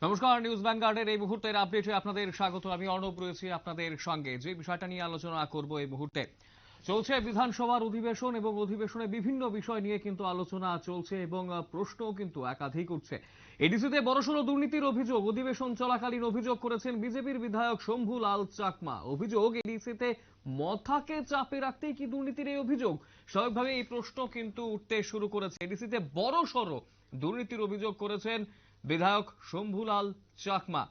নমস্কার, নিউজ ভ্যানগার্ডের এই মুহূর্তের আপডেটে আপনাদের স্বাগত। আমি অর্ণব রয়েছি আপনাদের সঙ্গে। যে বিষয়টা নিয়ে আলোচনা করব এই মুহূর্তে, চলছে বিধানসভার অধিবেশন এবং অধিবেশনে বিভিন্ন বিষয় নিয়ে কিন্তু আলোচনা চলছে এবং প্রশ্নও কিন্তু একাধিক উঠছে। এডিসিতে বড়সড় দুর্নীতির অভিযোগ অধিবেশন চলাকালীন অভিযোগ করেছেন বিজেপির বিধায়ক শম্ভু লাল চাকমা। অভিযোগ, এডিসিতে মথাকে চাপে রাখতেই কি দুর্নীতির এই অভিযোগ? স্বাভাবিকভাবে এই প্রশ্ন কিন্তু উঠতে শুরু করেছে। এডিসিতে বড়সড় দুর্নীতির অভিযোগ করেছেন বিধায়ক শম্ভুলাল চাকমা।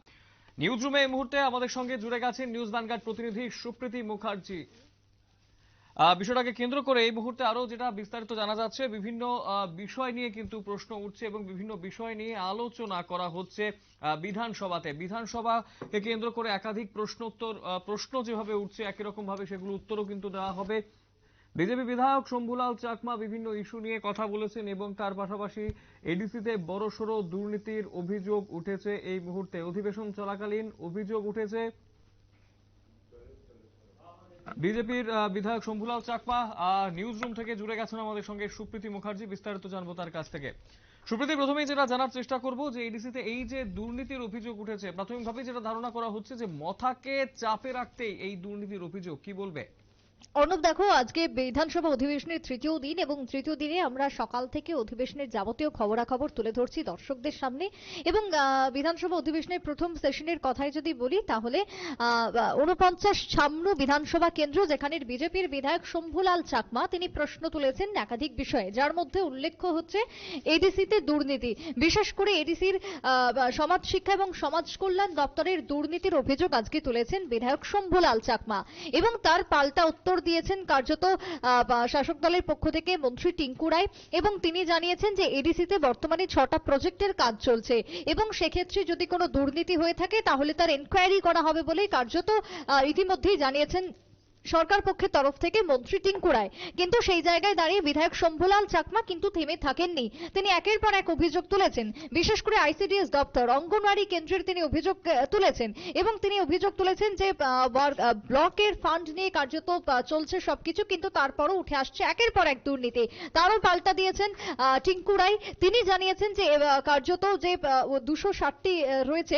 নিউজ রুমে এই মুহূর্তে আমাদের সঙ্গে জুড়ে গেছেন নিউজ ভ্যানগার্ড প্রতিনিধি সুপ্রীতি মুখার্জি। বিষয়টাকে কেন্দ্র করে এই মুহূর্তে আরো যেটা বিস্তারিত জানা যাচ্ছে, বিভিন্ন বিষয় নিয়ে কিন্তু প্রশ্ন উঠছে এবং বিভিন্ন বিষয় নিয়ে আলোচনা করা হচ্ছে বিধানসভাতে। বিধানসভাকে কেন্দ্র করে একাধিক প্রশ্ন যেভাবে উঠছে একই রকম ভাবে সেগুলো উত্তরও কিন্তু দেওয়া হবে। বিজেপি বিধায়ক শম্ভুলাল চাকমা বিভিন্ন ইস্যু নিয়ে কথা বলেছেন এবং তার পাশাপাশি এডিসিতে বড়সড় দুর্নীতির অভিযোগ উঠেছে। এই মুহূর্তে অধিবেশন চলাকালীন অভিযোগ উঠেছে বিজেপির বিধায়ক শম্ভুলাল চাকমা। নিউজ রুম থেকে জুড়ে গেছেন আমাদের সঙ্গে সুপ্রীতি মুখার্জি, বিস্তারিত জানবো তার কাছ থেকে। সুপ্রীতি, প্রথমেই যেটা জানার চেষ্টা করব যে এডিসিতে এই যে দুর্নীতির অভিযোগ উঠেছে, প্রাথমিকভাবে যেটা ধারণা করা হচ্ছে যে মথাকে চাপে রাখতেই এই দুর্নীতির অভিযোগ, কি বলবে? অর্ণব, দেখো, আজকে বিধানসভা অধিবেশনের তৃতীয় দিন এবং তৃতীয় দিনে আমরা সকাল থেকে অধিবেশনের যাবতীয় খবরাখবর তুলে ধরছি দর্শকদের সামনে। এবং বিধানসভা অধিবেশনের প্রথম সেশনের কথাই যদি বলি তাহলে ৪৯ ছামনু বিধানসভা কেন্দ্র, যেখানে বিজেপির বিধায়ক শম্ভুলাল চাকমা তিনি প্রশ্ন তুলেছেন একাধিক বিষয়ে, যার মধ্যে উল্লেখ্য হচ্ছে এডিসিতে দুর্নীতি, বিশেষ করে এডিসির সমাজ শিক্ষা এবং সমাজ কল্যাণ দপ্তরের দুর্নীতির অভিযোগ আজকে তুলেছেন বিধায়ক শম্ভুলাল চাকমা। এবং তার পাল্টা উত্তর দিয়েছেন কার্যত শাসক দলের পক্ষ থেকে মন্ত্রী টিঙ্কু রায়, এবং তিনি জানিয়েছেন যে এডিসিতে বর্তমানে 6টা প্রজেক্টের কাজ চলছে এবং সেক্ষেত্রে যদি কোনো দুর্নীতি হয়ে থাকে তাহলে তার এনকোয়ারি করা হবে বলে কার্যত ইতিমধ্যেই জানিয়েছেন সরকার পক্ষের তরফ থেকে মন্ত্রী টিঙ্কু রায়। কিন্তু সেই জায়গায় দাঁড়িয়ে বিধায়ক শম্ভুলাল চাকমা কিন্তু থেমে থাকেননি, তিনি একের পর এক অভিযোগ তুলেছেন। বিশেষ করে আইসিডিএস দপ্তর, অঙ্গনওয়াড়ি কেন্দ্রের তিনি অভিযোগ তুলেছেন এবং তিনি অভিযোগ তুলেছেন যে ব্লকের ফান্ড নিয়ে কার্যত চলছে সবকিছু, কিন্তু তারপরও উঠে আসছে একের পর এক দুর্নীতি। তারও পাল্টা দিয়েছেন টিঙ্কু রায়। তিনি জানিয়েছেন যে কার্যত যে 260টি রয়েছে,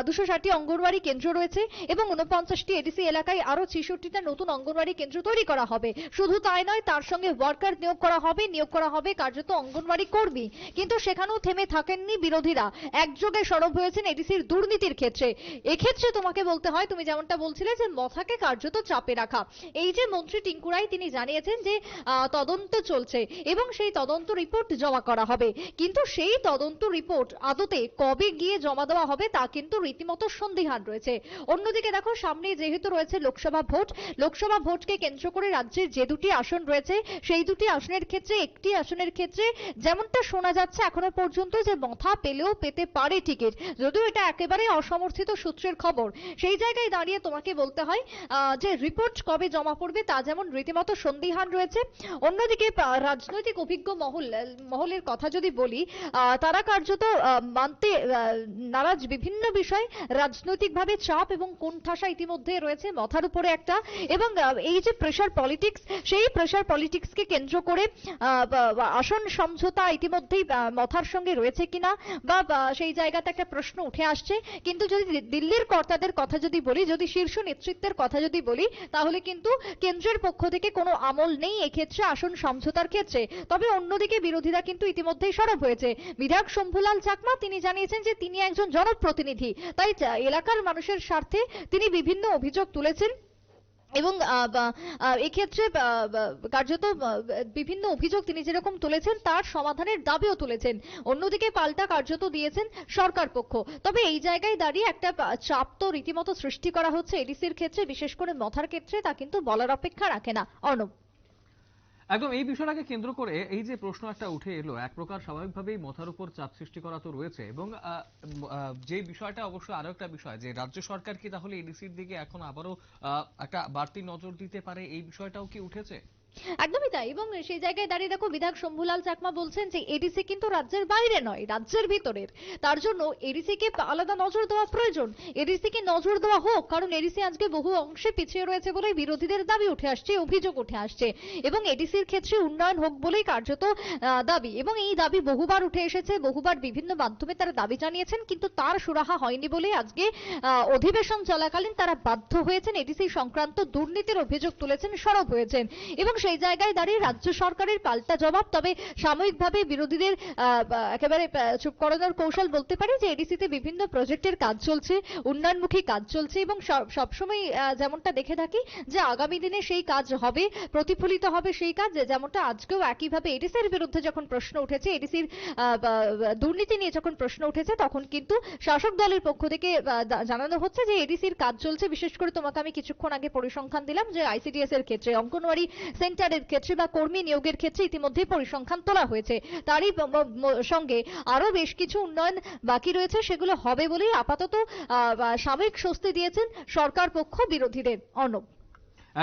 260টি অঙ্গনওয়াড়ি কেন্দ্র রয়েছে এবং 49টি এডিসি এলাকায় আরো 66টা নতুন অঙ্গনওয়াড়ি কেন্দ্র তৈরি করা হবে। শুধু তাই নয়, তার সঙ্গে ওয়ার্কার নিয়োগ করা হবে কার্যত অঙ্গনওয়াড়ি কর্মী। কিন্তু সেখানেও থেমে থাকেননি বিরোধীরা, একযোগে সরব হয়েছেন এডিসির দুর্নীতির ক্ষেত্রে। এক্ষেত্রে তোমাকে বলতে হয়, তুমি যেমনটা বলছিলে যে মথাকে কার্যত চাপে রাখা, এই যে মন্ত্রী টিঙ্কু রায় তিনি জানিয়েছেন যে তদন্ত চলছে এবং সেই তদন্ত রিপোর্ট জমা করা হবে, কিন্তু সেই তদন্ত রিপোর্ট আদতে কবে গিয়ে জমা দেওয়া হবে তা কিন্তু রীতিমতো সন্দিহান রয়েছে। অন্যদিকে দেখো, সামনে যেহেতু রয়েছে লোকসভা ভোটকে কেন্দ্র করে রাজ্যের যে দুটি আসন রয়েছে সেই দুটি আসনের ক্ষেত্রে একটি আসনের ক্ষেত্রে যেমনটা শোনা যাচ্ছে এখনো পর্যন্ত যে মথা পেলেও পেতে পারে টিকিট, যদিও এটা একেবারে অসমর্থিত সূত্রের খবর। সেই জায়গায় দাঁড়িয়ে তোমাকে বলতে হয় যে রিপোর্ট কবে জমা পড়বে তা যেমন রীতিমতো সন্দিহান রয়েছে। অন্যদিকে রাজনৈতিক অভিজ্ঞ মহলের কথা যদি বলি, তারা কার্যত মানতে নারাজ বিভিন্ন বিষয়, রাজনৈতিকভাবে চাপ এবং কোণঠাসা ইতিমধ্যে রয়েছে মথার উপরে একটা। এবং এই যে প্রেসার পলিটিক্স, সেই প্রেসার পলিটিক্সকে কেন্দ্র করে আসন সমঝোতা ইতিমধ্যেই মথার সঙ্গে রয়েছে কিনা বা সেই জায়গাতে একটা প্রশ্ন উঠে আসছে। কিন্তু যদি দিল্লির কর্তাদের কথা যদি বলি, যদি শীর্ষ নেতৃত্বের কথা যদি বলি, তাহলে কিন্তু কেন্দ্রের পক্ষ থেকে কোনো আমল নেই এক্ষেত্রে আসন সমঝোতার ক্ষেত্রে। তবে অন্যদিকে বিরোধীরা কিন্তু ইতিমধ্যেই সরব হয়েছে। বিধায়ক শম্ভুলাল চাকমা তিনি জানিয়েছেন যে তিনি একজন জনপ্রতিনিধি, তাই এলাকার মানুষের স্বার্থে তিনি বিভিন্ন অভিযোগ তুলেছেন এবং এক্ষেত্রে কার্যত বিভিন্ন অভিযোগ তিনি যেরকম তুলেছেন তার সমাধানের দাবিও তুলেছেন। অন্যদিকে পাল্টা কার্যত দিয়েছেন সরকার পক্ষ। তবে এই জায়গায় দাঁড়িয়ে একটা চাপ তো রীতিমতো সৃষ্টি করা হচ্ছে এডিসির ক্ষেত্রে, বিশেষ করে মথার ক্ষেত্রে, তা কিন্তু বলার অপেক্ষা রাখে না। অর্ণব, একদম এই বিষয়টাকে কেন্দ্র করে এই যে প্রশ্ন একটা উঠে এলো, এক প্রকার স্বাভাবিকভাবেই মাথার উপর চাপ সৃষ্টি করা তো রয়েছে এবং যে বিষয়টা অবশ্যই আরো একটা বিষয় যে রাজ্য সরকার কি তাহলে এডিসির দিকে এখন আবারও একটা বাড়তি নজর দিতে পারে, এই বিষয়টাও কি উঠেছে? একদমই তাই। এবং সেই জায়গায় দাঁড়িয়ে দেখো বিধায়ক শম্ভুলাল চাকমা বলছেন যে এডিসি কিন্তু রাজ্যের বাইরে নয়, রাজ্যের ভিতরের। তার জন্য এডিসি কে আলাদা নজর দেওয়া প্রয়োজন। এডিসি কে নজর দেওয়া হোক, কারণ এডিসি আজকে বহু অংশে পিছিয়ে রয়েছে বলে বিরোধীদের দাবি উঠে আসছে, অভিযোগ উঠে আসছে। এবং এডিসির ক্ষেত্রে উন্নয়ন হোক বলেই কার্যত দাবি, এবং এই দাবি বহুবার উঠে এসেছে, বহুবার বিভিন্ন মাধ্যমে তারা দাবি জানিয়েছেন, কিন্তু তার সুরাহা হয়নি বলে আজকে অধিবেশন চলাকালীন তারা বাধ্য হয়েছেন এডিসি সংক্রান্ত দুর্নীতির অভিযোগ তুলেছেন, সরব হয়েছেন। এবং সেই জায়গায় দাঁড়িয়ে রাজ্য সরকারের পাল্টা জবাব। তবে সাময়িকভাবে বিরোধীদের একেবারে চুপ করানোর কৌশল বলতে পারি যে এডিসিতে বিভিন্ন প্রজেক্টের কাজ চলছে, উন্নয়নমুখী কাজ চলছে, এবং সবসময় যেমনটা দেখে থাকি যে আগামী দিনে সেই কাজ হবে, প্রতিফলিত হবে সেই কাজ। যেমনটা আজকেও একইভাবে এডিসির বিরুদ্ধে যখন প্রশ্ন উঠেছে, এডিসির দুর্নীতি নিয়ে যখন প্রশ্ন উঠেছে, তখন কিন্তু শাসক দলের পক্ষ থেকে জানানো হচ্ছে যে এডিসির কাজ চলছে। বিশেষ করে তোমাকে আমি কিছুক্ষণ আগে পরিসংখ্যান দিলাম যে আইসিডিএস এর ক্ষেত্রে, অঙ্গনওয়াড়ি সেন্টারের ক্ষেত্রে বা কর্মী নিয়োগের ক্ষেত্রে ইতিমধ্যে পরিসংখ্যান তোলা হয়েছে। তারই সঙ্গে আরো বেশ কিছু উন্নয়ন বাকি রয়েছে, সেগুলো হবে বলেই আপাতত সাময়িক স্বস্তি দিয়েছেন সরকার পক্ষ বিরোধীদের। অর্ণব।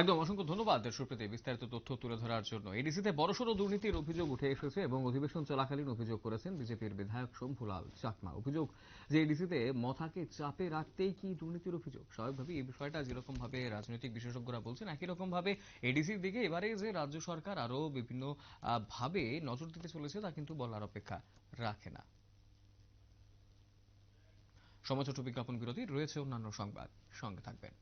একদম, অসংখ্য ধন্যবাদ সুপ্রীতি বিস্তারিত তথ্য তুলে ধরার জন্য। এডিসিতে বড়সড় দুর্নীতির অভিযোগ উঠে এসেছে এবং অধিবেশন চলাকালীন অভিযোগ করেছেন বিজেপির বিধায়ক শম্ভুলাল চাকমা। অভিযোগ যে এডিসিতে মথাকে চাপে রাখতেই কি দুর্নীতির অভিযোগ। স্বাভাবিকভাবেই এই বিষয়টা যেরকম ভাবে রাজনৈতিক বিশেষজ্ঞরা বলছেন, একই রকম ভাবে এডিসির দিকে এবারে যে রাজ্য সরকার আরো বিভিন্ন ভাবে নজর দিতে চলেছে তা কিন্তু বলার অপেক্ষা রাখে না। সময় ছোট বিজ্ঞাপন বিরতি, রয়েছে অন্যান্য সংবাদ, সঙ্গে থাকবেন।